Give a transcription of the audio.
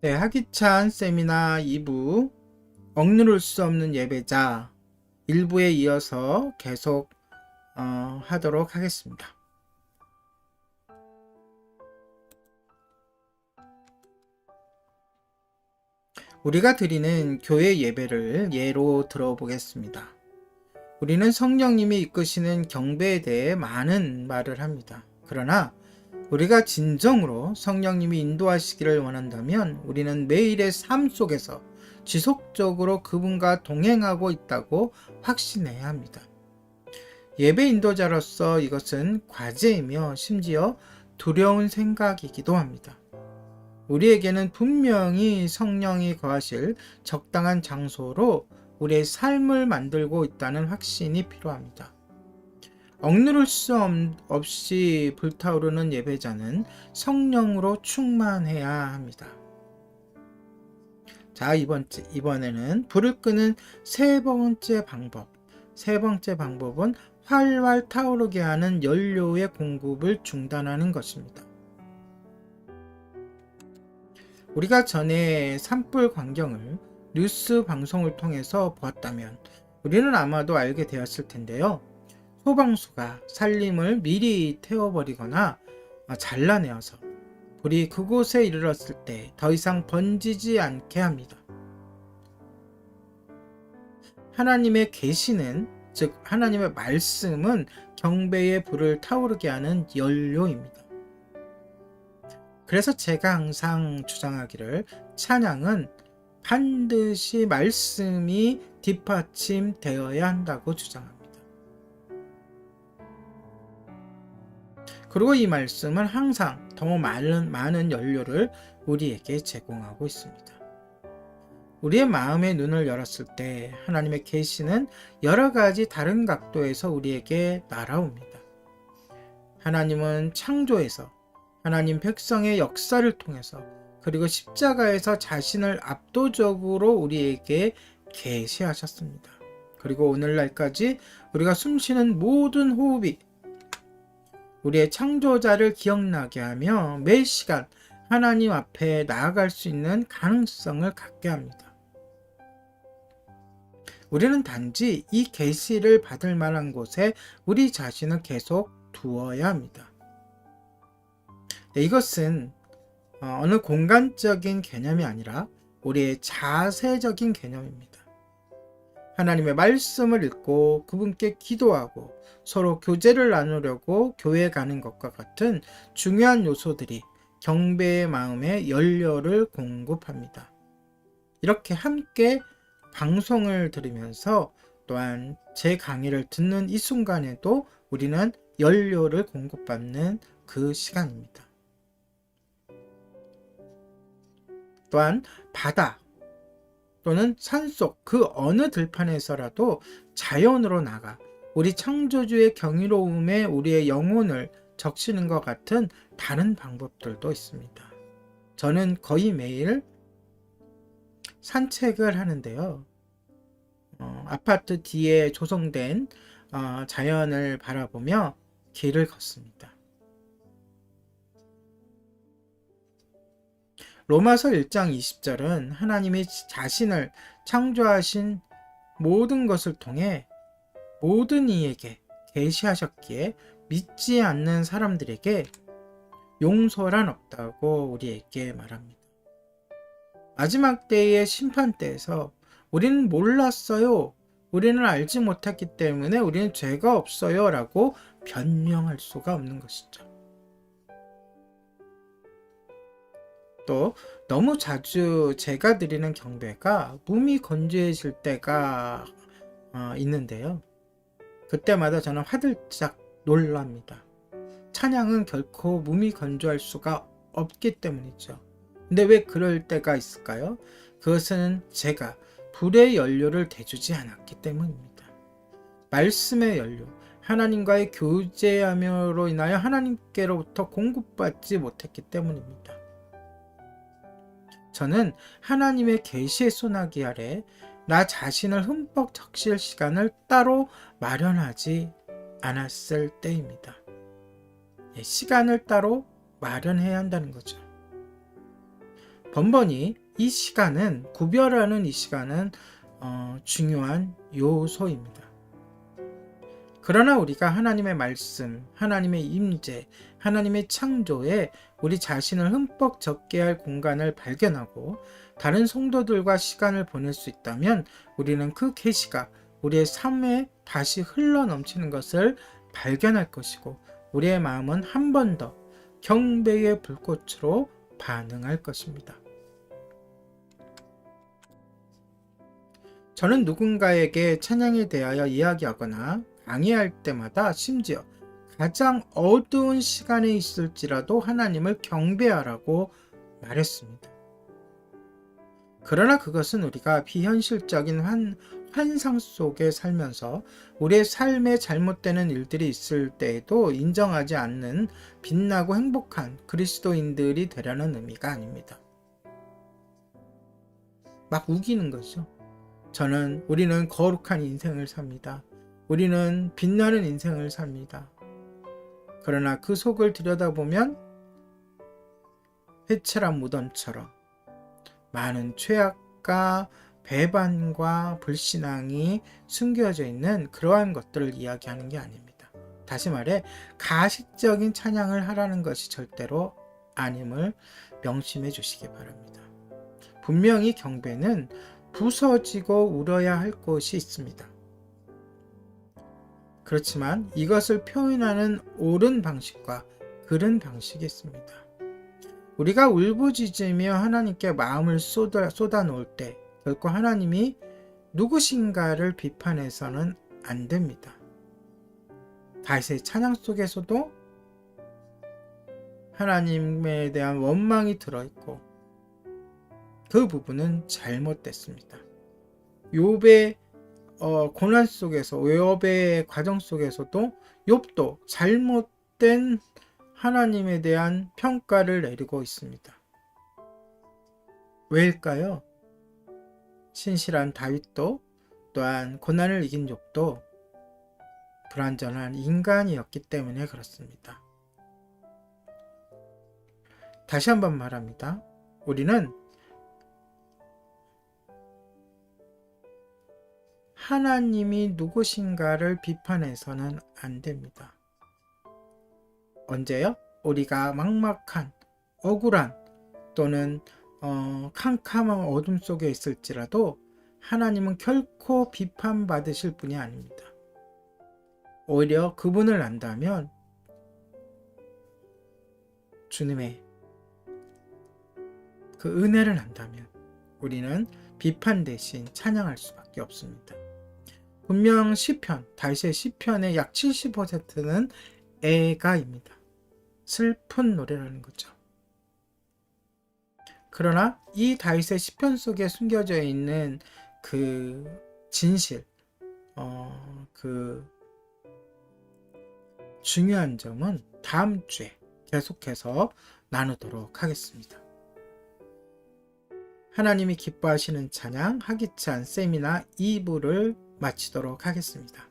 네, 하기찬 세미나 2부 억누를 수 없는 예배자 1부에 이어서 계속 하도록 하겠습니다. 우리가 드리는 교회 예배를 예로 들어보겠습니다. 우리는 성령님이 이끄시는 경배에 대해 많은 말을 합니다. 그러나 우리가 진정으로 성령님이 인도하시기를 원한다면 우리는 매일의 삶 속에서 지속적으로 그분과 동행하고 있다고 확신해야 합니다. 예배 인도자로서 이것은 과제이며 심지어 두려운 생각이기도 합니다. 우리에게는 분명히 성령이 거하실 적당한 장소로 우리의 삶을 만들고 있다는 확신이 필요합니다. 억누를 수 없이 불타오르는 예배자는 성령으로 충만해야 합니다. 자, 이번에는 불을 끄는 세 번째 방법은 활활 타오르게 하는 연료의 공급을 중단하는 것입니다. 우리가 전에 산불 광경을 뉴스 방송을 통해서 보았다면 우리는 아마도 알게 되었을 텐데요. 소방수가 산림을 미리 태워버리거나 잘라내어서 불이 그곳에 이르렀을 때 더 이상 번지지 않게 합니다. 하나님의 계시는, 즉 하나님의 말씀은 경배의 불을 타오르게 하는 연료입니다. 그래서 제가 항상 주장하기를 찬양은 반드시 말씀이 뒷받침되어야 한다고 주장합니다. 그리고 이 말씀은 항상 더 많은 연료를 우리에게 제공하고 있습니다. 우리의 마음의 눈을 열었을 때 하나님의 계시는 여러 가지 다른 각도에서 우리에게 날아옵니다. 하나님은 창조에서 하나님 백성의 역사를 통해서 그리고 십자가에서 자신을 압도적으로 우리에게 계시하셨습니다. 그리고 오늘날까지 우리가 숨쉬는 모든 호흡이 우리의 창조자를 기억나게 하며 매 시간 하나님 앞에 나아갈 수 있는 가능성을 갖게 합니다. 우리는 단지 이 계시를 받을 만한 곳에 우리 자신을 계속 두어야 합니다. 네, 이것은 어느 공간적인 개념이 아니라 우리의 자세적인 개념입니다. 하나님의 말씀을 읽고 그분께 기도하고 서로 교제를 나누려고 교회에 가는 것과 같은 중요한 요소들이 경배의 마음에 연료를 공급합니다. 이렇게 함께 방송을 들으면서 또한 제 강의를 듣는 이 순간에도 우리는 연료를 공급받는 그 시간입니다. 또한 바다 또는 산속 그 어느 들판에서라도 자연으로 나가 우리 창조주의 경이로움에 우리의 영혼을 적시는 것 같은 다른 방법들도 있습니다. 저는 거의 매일 산책을 하는데요. 아파트 뒤에 조성된 자연을 바라보며 길을 걷습니다. 로마서 1장 20절은 하나님이 자신을 창조하신 모든 것을 통해 모든 이에게 계시하셨기에 믿지 않는 사람들에게 용서란 없다고 우리에게 말합니다. 마지막 때의 심판 때에서 우리는 몰랐어요. 우리는 알지 못했기 때문에 우리는 죄가 없어요 라고 변명할 수가 없는 것이죠. 또 너무 자주 제가 드리는 경배가 몸이 건조해질 때가 있는데요. 그때마다 저는 화들짝 놀랍니다. 찬양은 결코 몸이 건조할 수가 없기 때문이죠. 근데 왜 그럴 때가 있을까요? 그것은 제가 불의 연료를 대주지 않았기 때문입니다. 말씀의 연료, 하나님과의 교제함으로 인하여 하나님께로부터 공급받지 못했기 때문입니다. 저는 하나님의 계시의 소나기 아래 나 자신을 흠뻑 적실 시간을 따로 마련하지 않았을 때입니다. 시간을 따로 마련해야 한다는 거죠. 번번이 이 시간은 구별하는 이 시간은 중요한 요소입니다. 그러나 우리가 하나님의 말씀, 하나님의 임재, 하나님의 창조에 우리 자신을 흠뻑 적게 할 공간을 발견하고 다른 성도들과 시간을 보낼 수 있다면 우리는 그 계시가 우리의 삶에 다시 흘러 넘치는 것을 발견할 것이고 우리의 마음은 한 번 더 경배의 불꽃으로 반응할 것입니다. 저는 누군가에게 찬양에 대하여 이야기하거나 강의할 때마다 심지어 가장 어두운 시간에 있을지라도 하나님을 경배하라고 말했습니다. 그러나 그것은 우리가 비현실적인 환상 속에 살면서 우리의 삶에 잘못되는 일들이 있을 때에도 인정하지 않는 빛나고 행복한 그리스도인들이 되려는 의미가 아닙니다. 막 우기는 거죠. 우리는 거룩한 인생을 삽니다. 우리는 빛나는 인생을 삽니다. 그러나 그 속을 들여다보면 회칠한 무덤처럼 많은 죄악과 배반과 불신앙이 숨겨져 있는 그러한 것들을 이야기하는 게 아닙니다. 다시 말해 가식적인 찬양을 하라는 것이 절대로 아님을 명심해 주시기 바랍니다. 분명히 경배는 부서지고 울어야 할 곳이 있습니다. 그렇지만 이것을 표현하는 옳은 방식과 그른 방식이 있습니다. 우리가 울부짖으며 하나님께 마음을 쏟아놓을 때 결코 하나님이 누구신가를 비판해서는 안 됩니다. 다윗의 찬양 속에서도 하나님에 대한 원망이 들어있고 그 부분은 잘못됐습니다. 욥의 고난 속에서, 욥의 과정 속에서도 욥도 잘못된 하나님에 대한 평가를 내리고 있습니다. 왜일까요? 신실한 다윗도 또한 고난을 이긴 욥도 불완전한 인간이었기 때문에 그렇습니다. 다시 한번 말합니다. 우리는 하나님이 누구신가를 비판해서는 안 됩니다. 언제요? 우리가 막막한, 억울한 또는 캄캄한 어둠 속에 있을지라도 하나님은 결코 비판받으실 분이 아닙니다. 오히려 그분을 안다면 주님의 그 은혜를 안다면 우리는 비판 대신 찬양할 수밖에 없습니다. 분명 시편, 다윗의 시편의 약 70%는 애가입니다. 슬픈 노래라는 거죠. 그러나 이 다윗의 시편 속에 숨겨져 있는 그 진실, 그 중요한 점은 다음 주에 계속해서 나누도록 하겠습니다. 하나님이 기뻐하시는 찬양 하기찬 세미나 2부를 마치도록 하겠습니다.